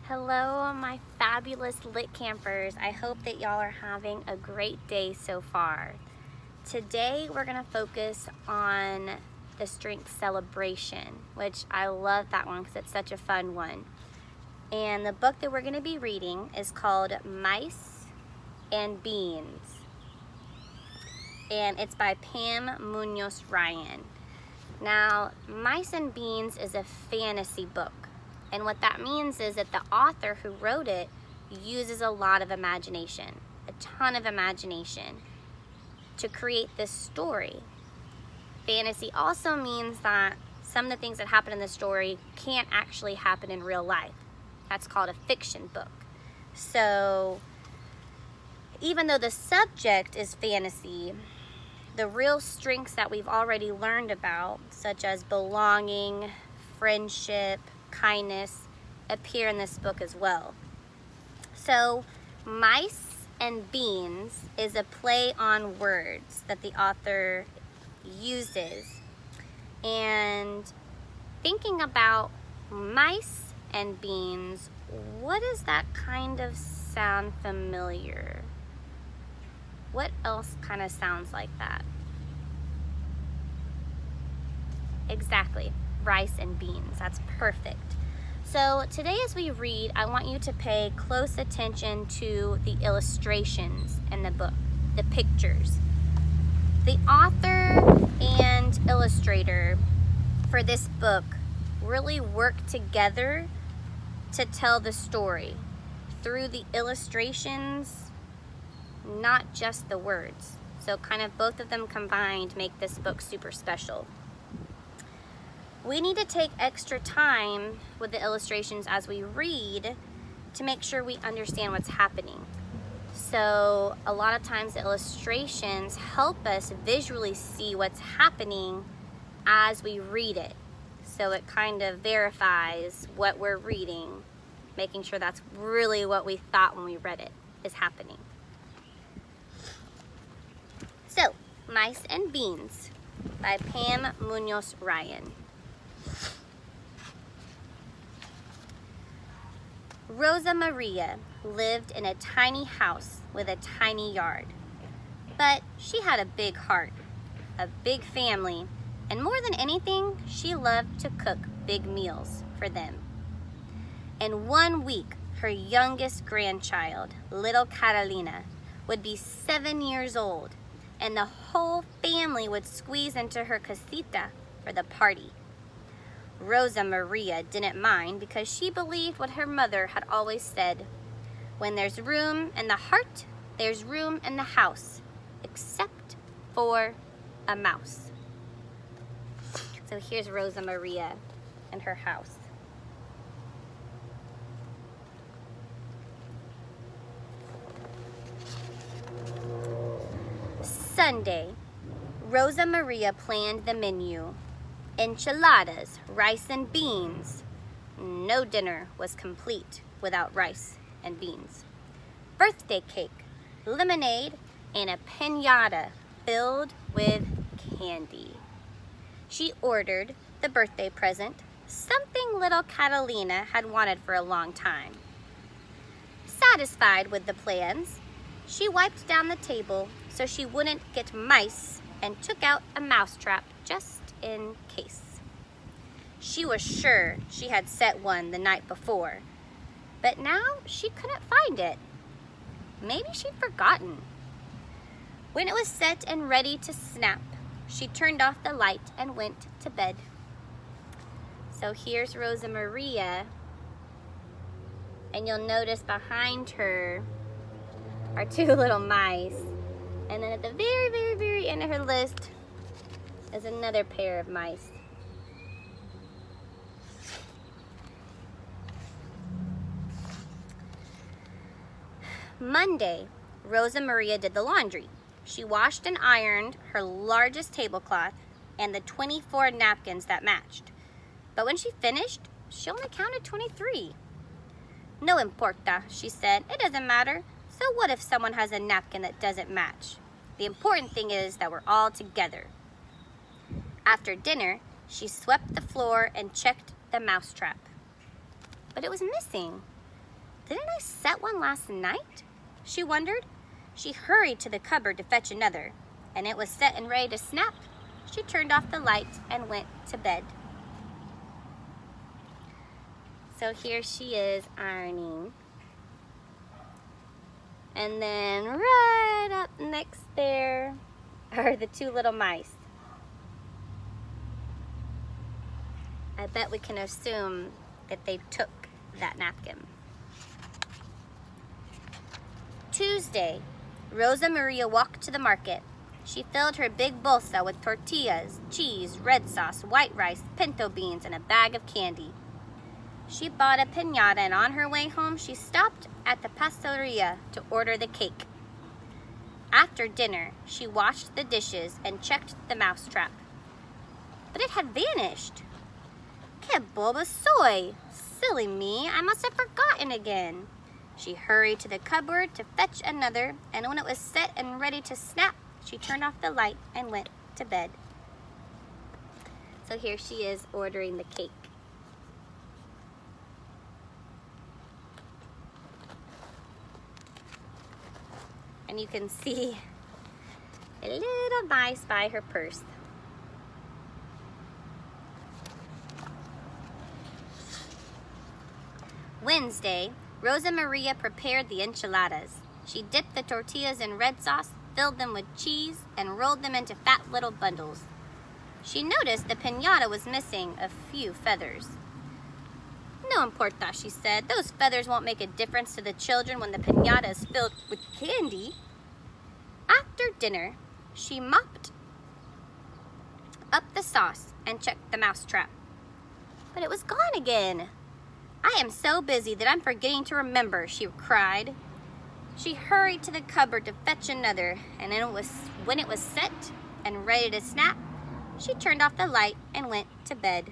Hello, my fabulous lit campers. I hope that y'all are having a great day so far. Today, we're gonna focus on the strength celebration, which I love that one because it's such a fun one. And the book that we're gonna be reading is called Mice and Beans. And it's by Pam Munoz Ryan. Now, Mice and Beans is a fantasy book. And what that means is that the author who wrote it uses a lot of imagination, a ton of imagination, to create this story. Fantasy also means that some of the things that happen in the story can't actually happen in real life. That's called a fiction book. So even though the subject is fantasy, the real strengths that we've already learned about, such as belonging, friendship, kindness, appear in this book as well. So Mice and Beans is a play on words that the author uses. And thinking about mice and beans, what does that kind of sound familiar? What else kind of sounds like that? Exactly. Rice and beans. That's perfect. So today as we read, I want you to pay close attention to the illustrations in the book, the pictures. The author and illustrator for this book really work together to tell the story through the illustrations, not just the words. So kind of both of them combined make this book super special. We need to take extra time with the illustrations as we read to make sure we understand what's happening. So a lot of times the illustrations help us visually see what's happening as we read it. So it kind of verifies what we're reading, making sure that's really what we thought when we read it is happening. So, Mice and Beans by Pam Munoz Ryan. Rosa Maria lived in a tiny house with a tiny yard. But she had a big heart, a big family, and more than anything, she loved to cook big meals for them. In 1 week, her youngest grandchild, little Catalina, would be 7 years old, and the whole family would squeeze into her casita for the party. Rosa Maria didn't mind because she believed what her mother had always said: when there's room in the heart, there's room in the house, except for a mouse. So here's Rosa Maria and her house. Sunday, Rosa Maria planned the menu. Enchiladas, rice and beans. No dinner was complete without rice and beans. Birthday cake, lemonade, and a piñata filled with candy. She ordered the birthday present, something little Catalina had wanted for a long time. Satisfied with the plans, she wiped down the table so she wouldn't get mice and took out a mousetrap just in case. She was sure she had set one the night before, but now she couldn't find it. Maybe she'd forgotten. When it was set and ready to snap, she turned off the light and went to bed. So here's Rosa Maria, and you'll notice behind her are two little mice. And then at the very, very, very end of her list is another pair of mice. Monday, Rosa Maria did the laundry. She washed and ironed her largest tablecloth and the 24 napkins that matched. But when she finished, she only counted 23. No importa, she said. It doesn't matter. So what if someone has a napkin that doesn't match? The important thing is that we're all together. After dinner, she swept the floor and checked the mousetrap. But it was missing. Didn't I set one last night? She wondered. She hurried to the cupboard to fetch another, and it was set and ready to snap. She turned off the light and went to bed. So here she is ironing. And then right up next there are the two little mice. I bet we can assume that they took that napkin. Tuesday, Rosa Maria walked to the market. She filled her big bolsa with tortillas, cheese, red sauce, white rice, pinto beans, and a bag of candy. She bought a piñata, and on her way home, she stopped at the pasteleria to order the cake. After dinner, she washed the dishes and checked the mousetrap. But it had vanished. Que boba soy! Silly me, I must have forgotten again. She hurried to the cupboard to fetch another, and when it was set and ready to snap, she turned off the light and went to bed. So here she is ordering the cake. And you can see a little mice by her purse. Wednesday, Rosa Maria prepared the enchiladas. She dipped the tortillas in red sauce, filled them with cheese, and rolled them into fat little bundles. She noticed the piñata was missing a few feathers. No importa, she said. Those feathers won't make a difference to the children when the piñata is filled with candy. After dinner, she mopped up the sauce and checked the mousetrap. But it was gone again. I am so busy that I'm forgetting to remember, she cried. She hurried to the cupboard to fetch another, and when it was set and ready to snap, she turned off the light and went to bed.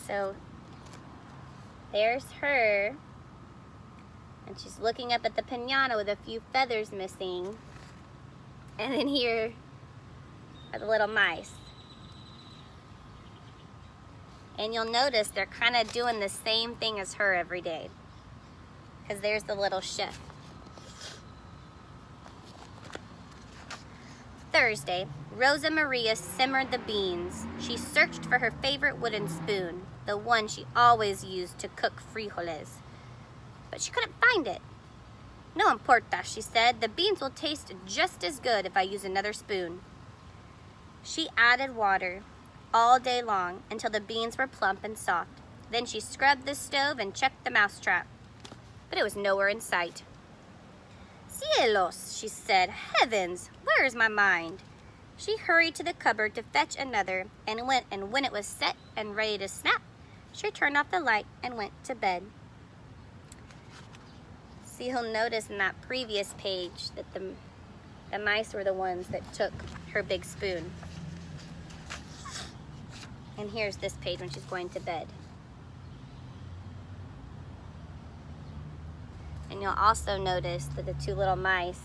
So there's her, and she's looking up at the piñata with a few feathers missing. And then here are the little mice. And you'll notice they're kind of doing the same thing as her every day, because there's the little chef. Thursday, Rosa Maria simmered the beans. She searched for her favorite wooden spoon, the one she always used to cook frijoles. But she couldn't find it. No importa, she said. The beans will taste just as good if I use another spoon. She added water all day long until the beans were plump and soft. Then she scrubbed the stove and checked the mousetrap. But it was nowhere in sight. Cielos, she said. Heavens, where is my mind? She hurried to the cupboard to fetch another, and when it was set and ready to snap, she turned off the light and went to bed. So you'll notice in that previous page that the mice were the ones that took her big spoon. And here's this page when she's going to bed. And you'll also notice that the two little mice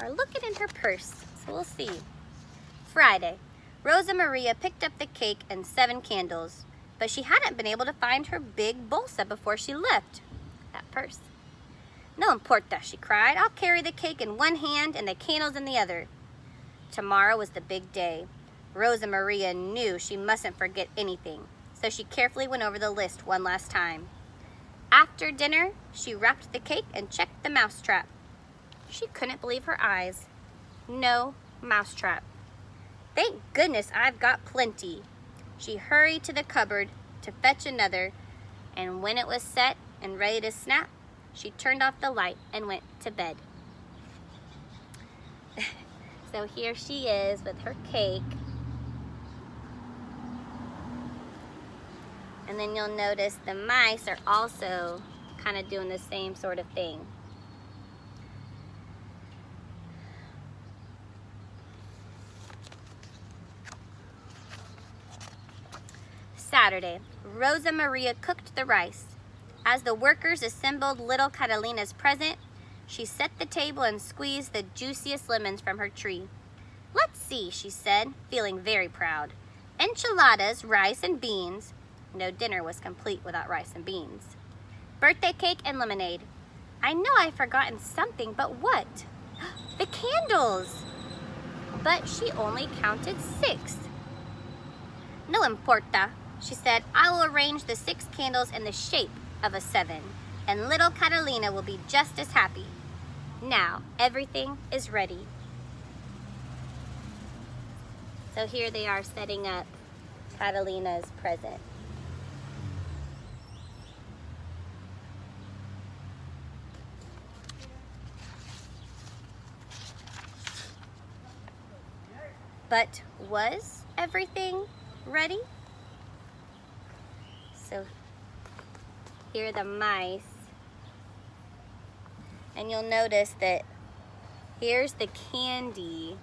are looking in her purse. So we'll see. Friday, Rosa Maria picked up the cake and 7 candles, but she hadn't been able to find her big bolsa before she left that purse. No importa, she cried. I'll carry the cake in one hand and the candles in the other. Tomorrow was the big day. Rosa Maria knew she mustn't forget anything, so she carefully went over the list one last time. After dinner, she wrapped the cake and checked the mousetrap. She couldn't believe her eyes. No mousetrap. Thank goodness I've got plenty. She hurried to the cupboard to fetch another, and when it was set and ready to snap, she turned off the light and went to bed. So here she is with her cake. And then you'll notice the mice are also kind of doing the same sort of thing. Saturday, Rosa Maria cooked the rice. As the workers assembled little Catalina's present, she set the table and squeezed the juiciest lemons from her tree. Let's see, she said, feeling very proud. Enchiladas, rice, and beans. No dinner was complete without rice and beans. Birthday cake and lemonade. I know I've forgotten something, but what? The candles! But she only counted 6. No importa, she said. I will arrange the 6 candles in the shape of a 7, and little Catalina will be just as happy. Now, everything is ready. So here they are setting up Catalina's present. But was everything ready? So here are the mice. And you'll notice that here's the candy.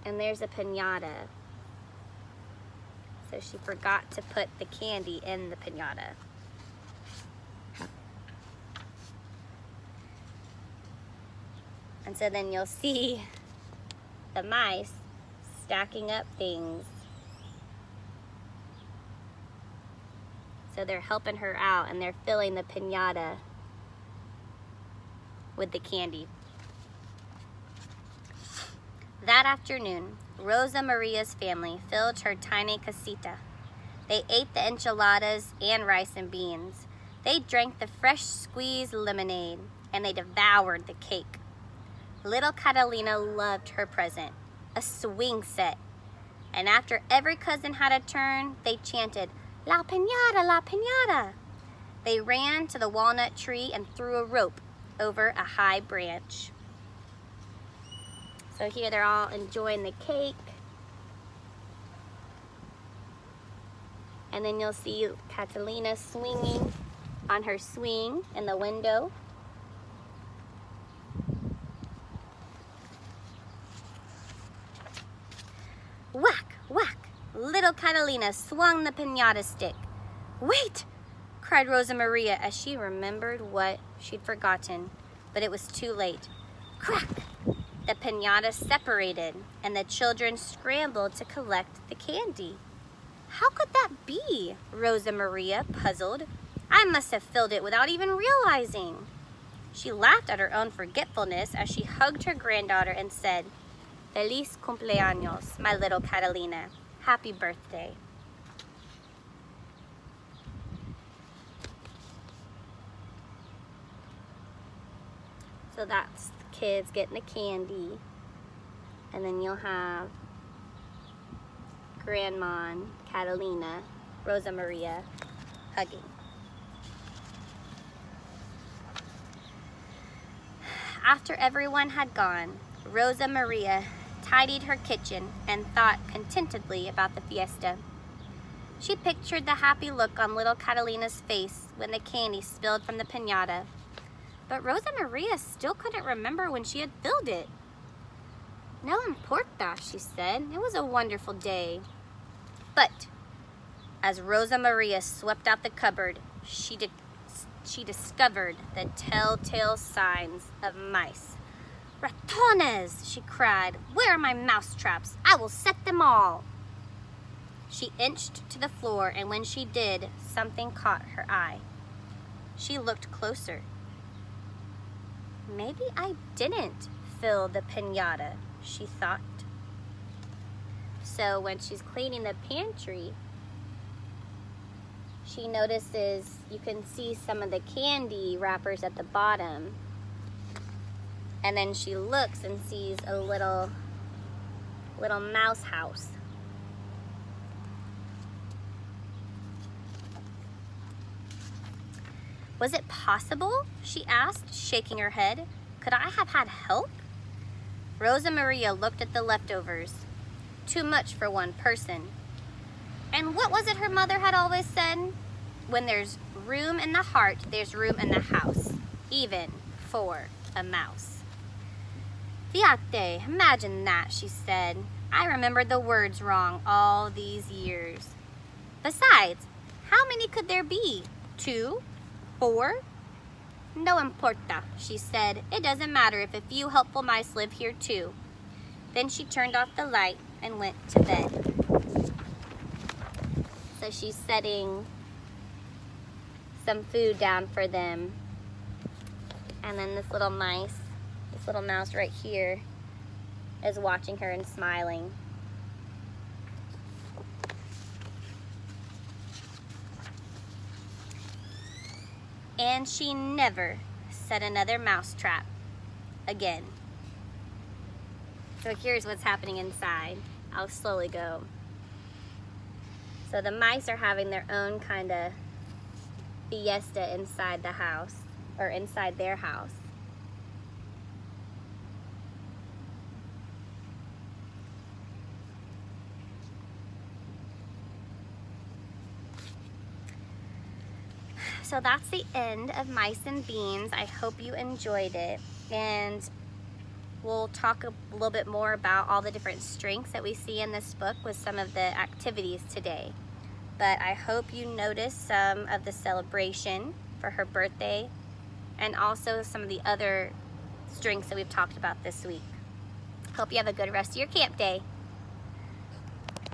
And there's a piñata. So she forgot to put the candy in the piñata. And so then you'll see the mice stacking up things. So they're helping her out and they're filling the piñata with the candy. That afternoon, Rosa Maria's family filled her tiny casita. They ate the enchiladas and rice and beans. They drank the fresh squeezed lemonade, and they devoured the cake. Little Catalina loved her present, a swing set. And after every cousin had a turn, they chanted, "La piñata, la piñata." They ran to the walnut tree and threw a rope over a high branch. So here they're all enjoying the cake. And then you'll see Catalina swinging on her swing in the window. Whack, whack! Little Catalina swung the piñata stick. "Wait!" cried Rosa Maria as she remembered what she'd forgotten, but it was too late. Crack! The piñata separated, and the children scrambled to collect the candy. How could that be? Rosa Maria puzzled. I must have filled it without even realizing. She laughed at her own forgetfulness as she hugged her granddaughter and said, "Feliz cumpleaños, my little Catalina. Happy birthday." So that's the kids getting the candy. And then you'll have Grandma and Catalina, Rosa Maria, hugging. After everyone had gone, Rosa Maria tidied her kitchen and thought contentedly about the fiesta. She pictured the happy look on little Catalina's face when the candy spilled from the piñata. But Rosa Maria still couldn't remember when she had filled it. "No importa," she said. "It was a wonderful day." But as Rosa Maria swept out the cupboard, she discovered the telltale signs of mice. "Ratones!" she cried. "Where are my mouse traps? I will set them all." She inched to the floor, and when she did, something caught her eye. She looked closer. Maybe I didn't fill the piñata, she thought. So when she's cleaning the pantry, she notices you can see some of the candy wrappers at the bottom. And then she looks and sees a little mouse house. "Was it possible?" she asked, shaking her head. "Could I have had help?" Rosa Maria looked at the leftovers. Too much for one person. And what was it her mother had always said? When there's room in the heart, there's room in the house, even for a mouse. "Fíjate, imagine that," she said. "I remembered the words wrong all these years. Besides, how many could there be? 2? 4? No importa," she said. "It doesn't matter if a few helpful mice live here too." Then she turned off the light and went to bed. So she's setting some food down for them. And then this little mouse right here is watching her and smiling. And she never set another mouse trap again. So here's what's happening inside. I'll slowly go. So the mice are having their own kind of fiesta inside the house, or inside their house. So that's the end of Mice and Beans. I hope you enjoyed it, and we'll talk a little bit more about all the different strengths that we see in this book with some of the activities today. But I hope you noticed some of the celebration for her birthday and also some of the other strengths that we've talked about this week. Hope you have a good rest of your camp day.